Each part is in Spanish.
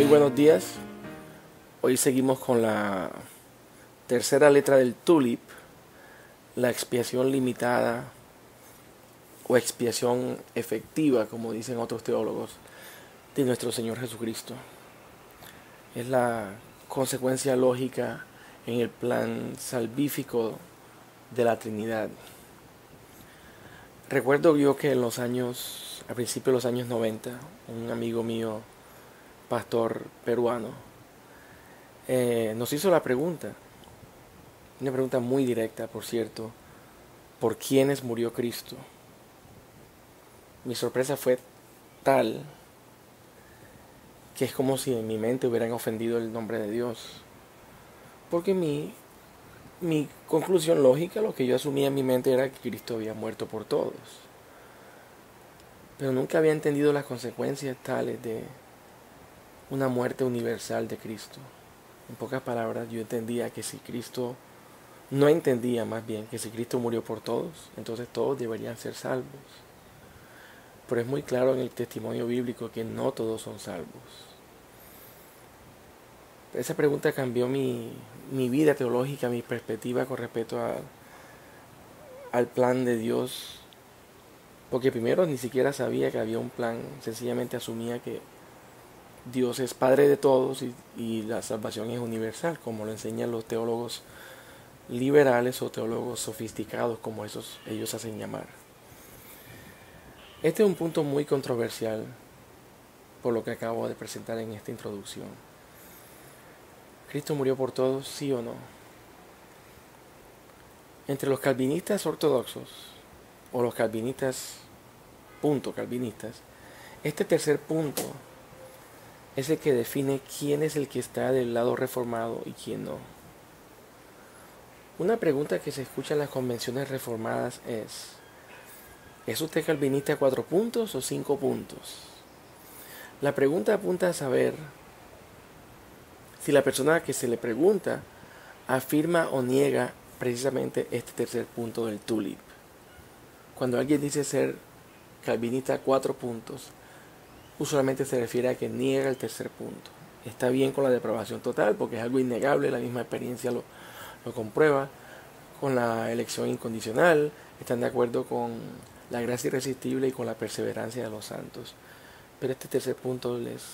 Muy buenos días. Hoy seguimos con la tercera letra del TULIP, la expiación limitada o expiación efectiva, como dicen otros teólogos, de nuestro Señor Jesucristo. Es la consecuencia lógica en el plan salvífico de la Trinidad. Recuerdo yo que a principios de los años 90, un amigo mío, pastor peruano, nos hizo la pregunta, una pregunta muy directa, por cierto: ¿por quiénes murió Cristo? Mi sorpresa fue tal que es como si en mi mente hubieran ofendido el nombre de Dios. Porque mi conclusión lógica, lo que yo asumía en mi mente, era que Cristo había muerto por todos. Pero nunca había entendido las consecuencias tales de una muerte universal de Cristo. En pocas palabras, yo entendía que si Cristo, no entendía más bien que si Cristo murió por todos, entonces todos deberían ser salvos. Pero es muy claro en el testimonio bíblico que no todos son salvos. Esa pregunta cambió mi vida teológica, mi perspectiva con respecto al plan de Dios. Porque primero ni siquiera sabía que había un plan, sencillamente asumía que Dios es Padre de todos y la salvación es universal, como lo enseñan los teólogos liberales o teólogos sofisticados, como ellos hacen llamar. Este es un punto muy controversial, por lo que acabo de presentar en esta introducción. ¿Cristo murió por todos, sí o no? Entre los calvinistas ortodoxos, o los calvinistas, este tercer punto es el que define quién es el que está del lado reformado y quién no. Una pregunta que se escucha en las convenciones reformadas ¿es usted calvinista 4 puntos o 5 puntos? La pregunta apunta a saber si la persona que se le pregunta afirma o niega precisamente este tercer punto del TULIP. Cuando alguien dice ser calvinista 4 puntos, usualmente se refiere a que niega el tercer punto. Está bien con la depravación total porque es algo innegable, la misma experiencia lo comprueba. Con la elección incondicional, están de acuerdo con la gracia irresistible y con la perseverancia de los santos. Pero este tercer punto les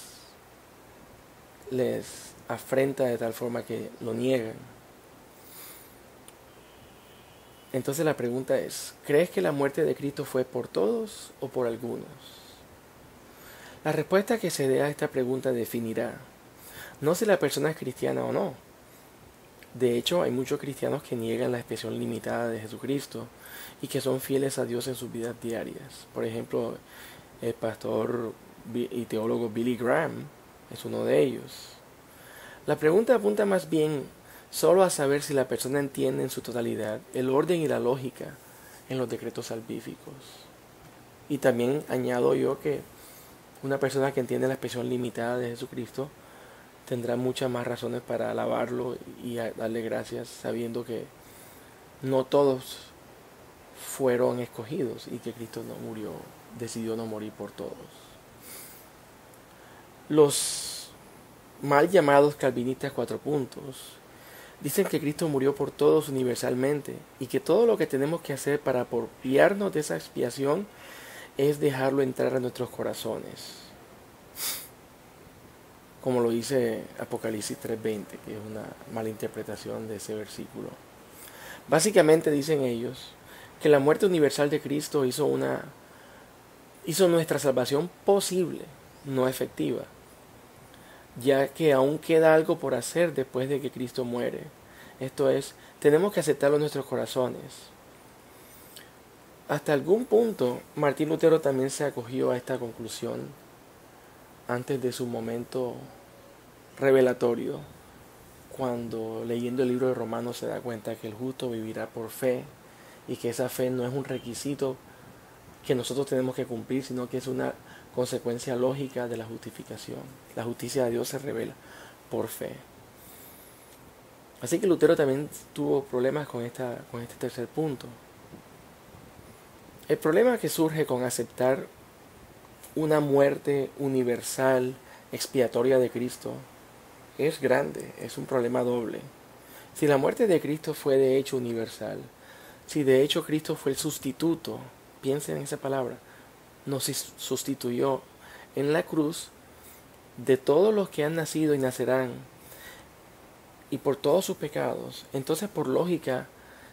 afrenta de tal forma que lo niegan. Entonces la pregunta es: ¿crees que la muerte de Cristo fue por todos o por algunos? La respuesta que se dé a esta pregunta definirá no si la persona es cristiana o no. De hecho, hay muchos cristianos que niegan la expresión limitada de Jesucristo y que son fieles a Dios en sus vidas diarias. Por ejemplo, el pastor y teólogo Billy Graham es uno de ellos. La pregunta apunta más bien solo a saber si la persona entiende en su totalidad el orden y la lógica en los decretos salvíficos. Y también añado yo que una persona que entiende la expresión limitada de Jesucristo tendrá muchas más razones para alabarlo y darle gracias, sabiendo que no todos fueron escogidos y que Cristo decidió no morir por todos. Los mal llamados calvinistas 4 puntos dicen que Cristo murió por todos universalmente y que todo lo que tenemos que hacer para apropiarnos de esa expiación es dejarlo entrar a nuestros corazones, como lo dice Apocalipsis 3:20, que es una mala interpretación de ese versículo. Básicamente dicen ellos que la muerte universal de Cristo hizo nuestra salvación posible, no efectiva, ya que aún queda algo por hacer después de que Cristo muere. Esto es, tenemos que aceptarlo en nuestros corazones. Hasta algún punto, Martín Lutero también se acogió a esta conclusión antes de su momento revelatorio, cuando leyendo el libro de Romanos se da cuenta que el justo vivirá por fe y que esa fe no es un requisito que nosotros tenemos que cumplir, sino que es una consecuencia lógica de la justificación. La justicia de Dios se revela por fe. Así que Lutero también tuvo problemas con este tercer punto. El problema que surge con aceptar una muerte universal expiatoria de Cristo es grande, es un problema doble. Si la muerte de Cristo fue de hecho universal, si de hecho Cristo fue el sustituto, piensen en esa palabra, nos sustituyó en la cruz de todos los que han nacido y nacerán, y por todos sus pecados, entonces por lógica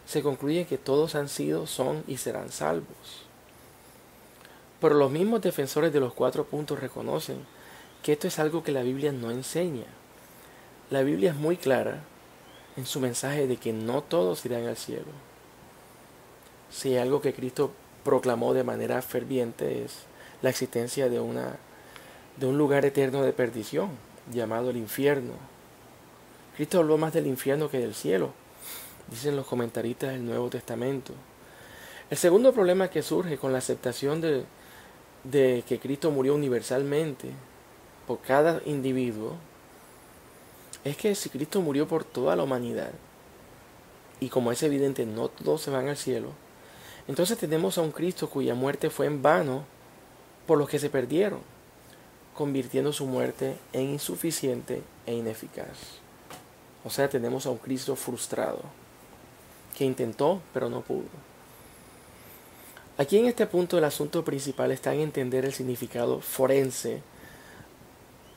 se concluye que todos han sido, son y serán salvos. Pero los mismos defensores de los 4 puntos reconocen que esto es algo que la Biblia no enseña. La Biblia es muy clara en su mensaje de que no todos irán al cielo. Si algo que Cristo proclamó de manera ferviente es la existencia de un lugar eterno de perdición, llamado el infierno. Cristo habló más del infierno que del cielo, dicen los comentaristas del Nuevo Testamento. El segundo problema que surge con la aceptación de que Cristo murió universalmente por cada individuo es que si Cristo murió por toda la humanidad, y como es evidente no todos se van al cielo, entonces tenemos a un Cristo cuya muerte fue en vano por los que se perdieron, convirtiendo su muerte en insuficiente e ineficaz. O sea, tenemos a un Cristo frustrado, que intentó pero no pudo. Aquí en este punto el asunto principal está en entender el significado forense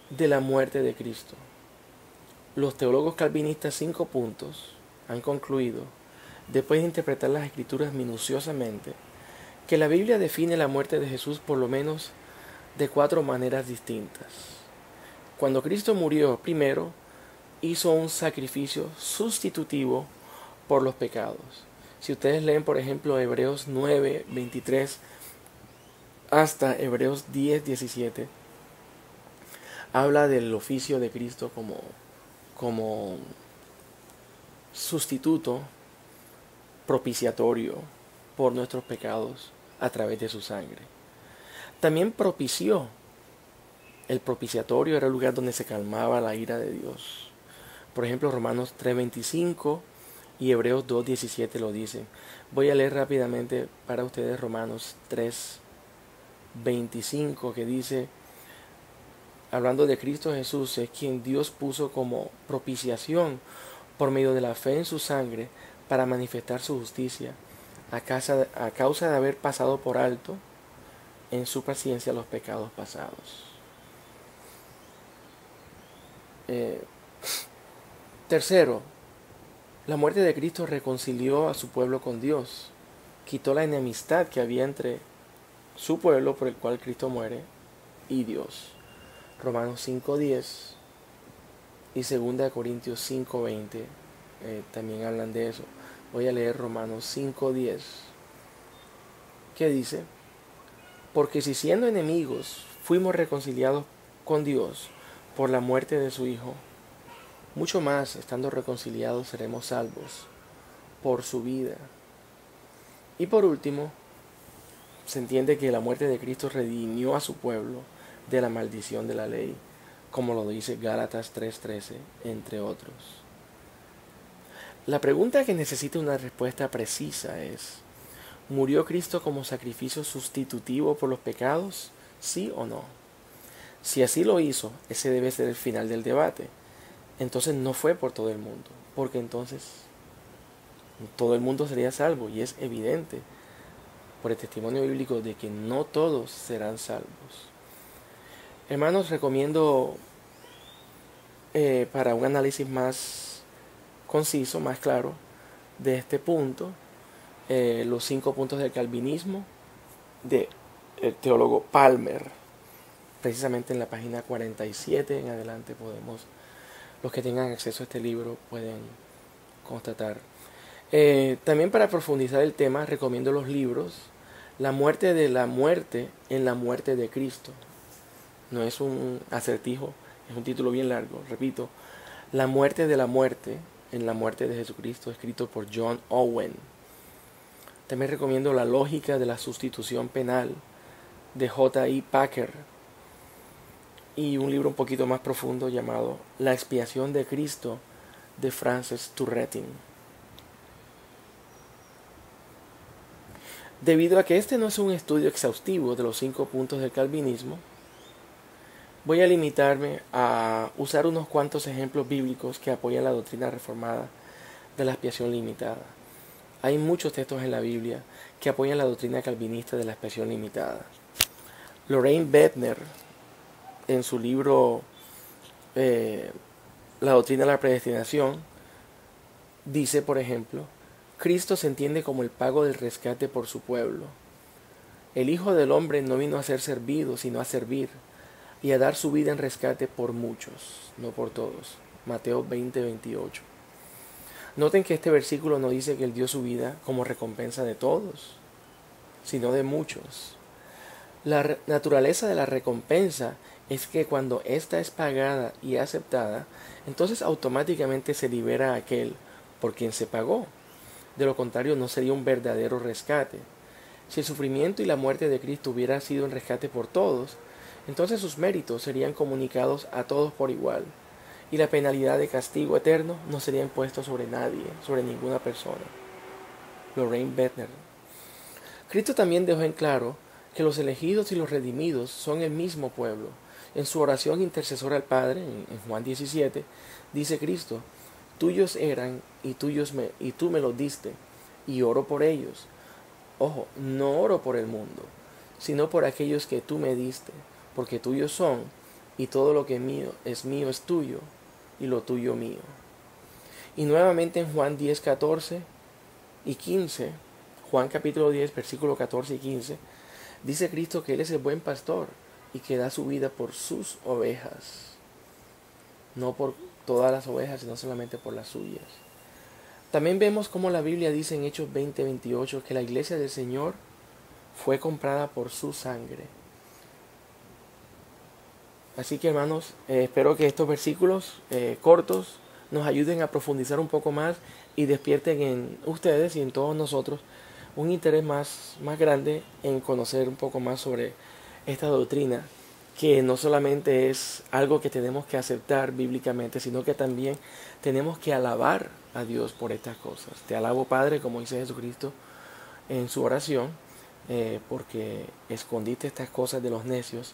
de la muerte de Cristo. Los teólogos calvinistas 5 puntos han concluido, después de interpretar las escrituras minuciosamente, que la Biblia define la muerte de Jesús por lo menos de 4 maneras distintas. Cuando Cristo murió, primero, hizo un sacrificio sustitutivo por los pecados. Si ustedes leen, por ejemplo, Hebreos 9, 23 hasta Hebreos 10, 17, habla del oficio de Cristo como sustituto propiciatorio por nuestros pecados a través de su sangre. También propició. El propiciatorio era el lugar donde se calmaba la ira de Dios. Por ejemplo, Romanos 3:25 y Hebreos 2:17 lo dicen. Voy a leer rápidamente para ustedes Romanos 3:25, que dice, hablando de Cristo Jesús, es quien Dios puso como propiciación por medio de la fe en su sangre para manifestar su justicia, a causa de haber pasado por alto en su paciencia los pecados pasados. Tercero, la muerte de Cristo reconcilió a su pueblo con Dios, quitó la enemistad que había entre su pueblo por el cual Cristo muere y Dios. Romanos 5:10 y 2 Corintios 5:20 también hablan de eso. Voy a leer Romanos 5:10, que dice, porque si siendo enemigos fuimos reconciliados con Dios por la muerte de su Hijo, mucho más, estando reconciliados, seremos salvos por su vida. Y por último, se entiende que la muerte de Cristo redimió a su pueblo de la maldición de la ley, como lo dice Gálatas 3:13, entre otros. La pregunta que necesita una respuesta precisa es, ¿murió Cristo como sacrificio sustitutivo por los pecados? ¿Sí o no? Si así lo hizo, ese debe ser el final del debate. Entonces no fue por todo el mundo, porque entonces todo el mundo sería salvo, y es evidente por el testimonio bíblico de que no todos serán salvos. Hermanos, recomiendo para un análisis más conciso, más claro de este punto, los 5 puntos del calvinismo del teólogo Palmer, precisamente en la página 47 en adelante los que tengan acceso a este libro pueden constatar. También para profundizar el tema recomiendo los libros La muerte de la muerte en la muerte de Cristo. No es un acertijo, es un título bien largo, repito. La muerte de la muerte en la muerte de Jesucristo, escrito por John Owen. También recomiendo La lógica de la sustitución penal de J.I. Packer, y un libro un poquito más profundo llamado La expiación de Cristo de Francis Turretin. Debido a que este no es un estudio exhaustivo de los 5 puntos del calvinismo, Voy a limitarme a usar unos cuantos ejemplos bíblicos que apoyan la doctrina reformada de la expiación limitada. Hay muchos textos en la Biblia que apoyan la doctrina calvinista de la expiación limitada. Lorraine Bettner, en su libro La doctrina de la predestinación, dice, por ejemplo, Cristo se entiende como el pago del rescate por su pueblo. El Hijo del Hombre no vino a ser servido, sino a servir, y a dar su vida en rescate por muchos, no por todos. Mateo 20:28. Noten que este versículo no dice que Él dio su vida como recompensa de todos, sino de muchos. La naturaleza de la recompensa es que cuando ésta es pagada y aceptada, entonces automáticamente se libera a aquel por quien se pagó. De lo contrario, no sería un verdadero rescate. Si el sufrimiento y la muerte de Cristo hubiera sido un rescate por todos, entonces sus méritos serían comunicados a todos por igual, y la penalidad de castigo eterno no sería impuesto sobre nadie, sobre ninguna persona. Lorraine Bettner. Cristo también dejó en claro que los elegidos y los redimidos son el mismo pueblo. En su oración intercesora al Padre, en Juan 17, dice Cristo, tuyos eran y tú me los diste, y oro por ellos. Ojo, no oro por el mundo, sino por aquellos que tú me diste, porque tuyos son, y todo lo que mío es tuyo, y lo tuyo mío. Y nuevamente en Juan 10, 14 y 15, Juan capítulo 10, versículo 14 y 15, dice Cristo que Él es el buen pastor y que da su vida por sus ovejas. No por todas las ovejas, sino solamente por las suyas. También vemos cómo la Biblia dice en Hechos 20:28 que la iglesia del Señor fue comprada por su sangre. Así que hermanos, espero que estos versículos cortos nos ayuden a profundizar un poco más y despierten en ustedes y en todos nosotros un interés más grande en conocer un poco más sobre esta doctrina, que no solamente es algo que tenemos que aceptar bíblicamente, sino que también tenemos que alabar a Dios por estas cosas. Te alabo, Padre, como dice Jesucristo en su oración, porque escondiste estas cosas de los necios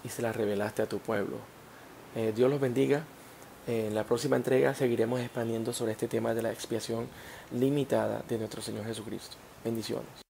y se las revelaste a tu pueblo. Dios los bendiga. En la próxima entrega seguiremos expandiendo sobre este tema de la expiación limitada de nuestro Señor Jesucristo. Bendiciones.